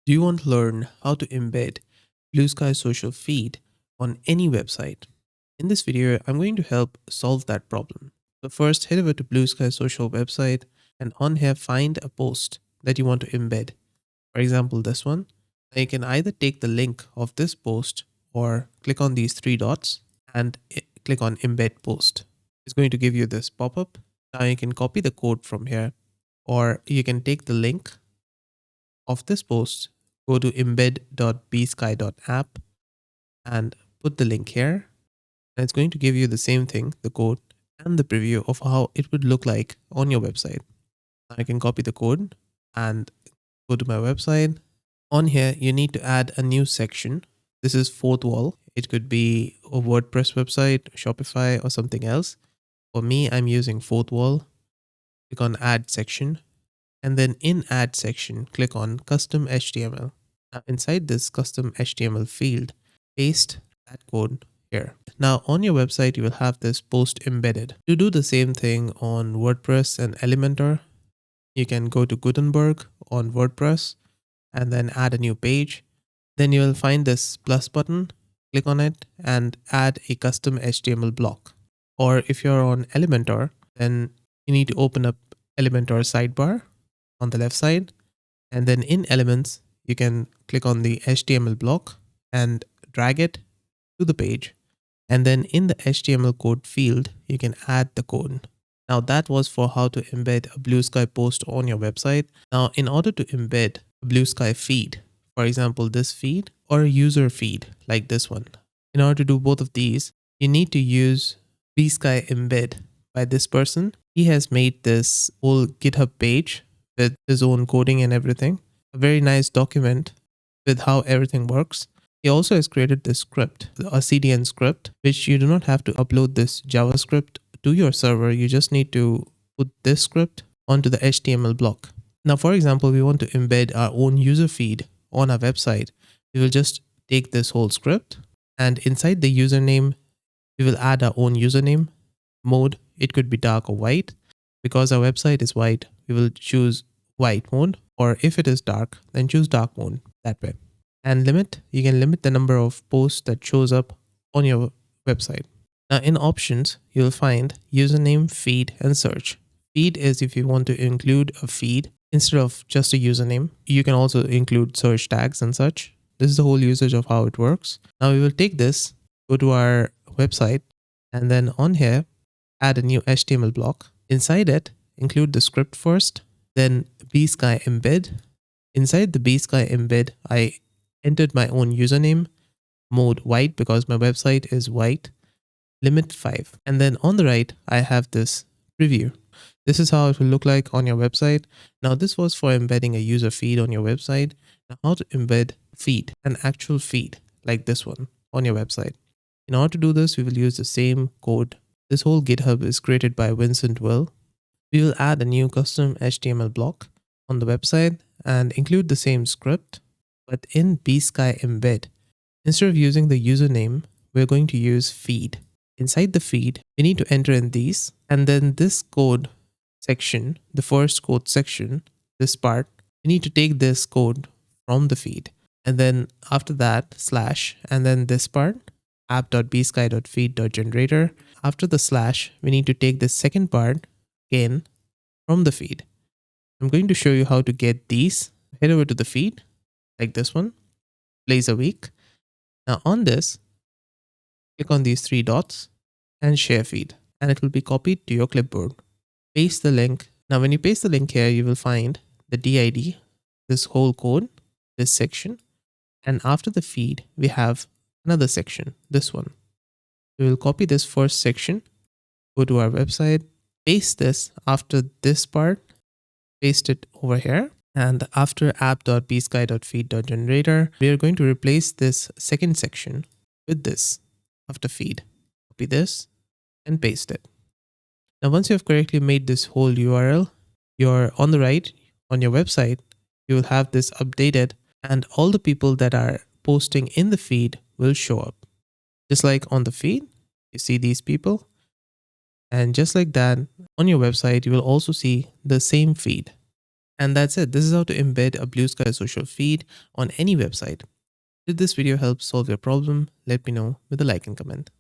Do you want to learn how to embed BlueSky social feed on any website? In this video, I'm going to help solve that problem. So first, head over to BlueSky social website and on here find a post that you want to embed. For example, this one. Now you can either take the link of this post or click on these three dots and click on embed post. It's going to give you this pop-up. Now you can copy the code from here, or you can take the link of this post, go to embed.bsky.app and put the link here. And it's going to give you the same thing, the code and the preview of how it would look like on your website. I can copy the code and go to my website. On here, you need to add a new section. This is fourth wall. It could be a WordPress website, Shopify, or something else. For me, I'm using fourth wall. Click on add section. And then in add section, click on custom HTML. Now inside this custom HTML field, paste that code here. Now on your website, you will have this post embedded. To do the same thing on WordPress and Elementor, you can go to Gutenberg on WordPress and then add a new page. Then you will find this plus button, click on it and add a custom HTML block. Or if you're on Elementor, then you need to open up Elementor sidebar on the left side, and then in elements you can click on the HTML block and drag it to the page, and then in the HTML code field you can add the code. Now that was for how to embed a BlueSky post on your website. Now in order to embed a BlueSky feed, for example this feed or a user feed like this one, in order to do both of these you need to use BlueSky embed by this person. He has made this whole GitHub page with his own coding and everything. A very nice document with how everything works. He also has created this script, a CDN script, which you do not have to upload this JavaScript to your server. You just need to put this script onto the HTML block. Now, for example, we want to embed our own user feed on our website. We will just take this whole script and inside the username, we will add our own username mode. It could be dark or white. Because our website is white, we will choose white mode, or if it is dark, then choose dark mode that way. And limit, you can limit the number of posts that shows up on your website. Now in options, you'll find username, feed, and search. Feed is if you want to include a feed instead of just a username. You can also include search tags and such. This is the whole usage of how it works. Now we will take this, go to our website, and then on here, add a new HTML block. Inside it, include the script first, then BlueSky embed. Inside the BlueSky embed, I entered my own username, mode white because my website is white, limit 5. And then on the right, I have this preview. This is how it will look like on your website. Now this was for embedding a user feed on your website. Now how to embed feed, an actual feed like this one on your website. In order to do this, we will use the same code. This whole GitHub is created by Vincent Will. We will add a new custom HTML block on the website and include the same script, but in BlueSky embed, instead of using the username, we're going to use feed. Inside the feed, we need to enter in these, and then this code section, the first code section, this part, we need to take this code from the feed. And then after that, slash, and then this part, app.bsky.feed.generator. After the slash, we need to take the second part again from the feed. I'm going to show you how to get these. Head over to the feed like this one, plays a week. Now on this, click on these three dots and share feed, and it will be copied to your clipboard. Paste the link. Now when you paste the link here, you will find the DID, this whole code, this section, and after the feed, we have another section, this one. We will copy this first section, go to our website, paste this after this part, paste it over here. And after app.bsky.feed.generator, we are going to replace this second section with this after feed. Copy this and paste it. Now, once you have correctly made this whole URL, you're on the right on your website, you will have this updated and all the people that are posting in the feed will show up. Just like on the feed, you see these people. And just like that, on your website, you will also see the same feed. And that's it. This is how to embed a BlueSky social feed on any website. Did this video help solve your problem? Let me know with a like and comment.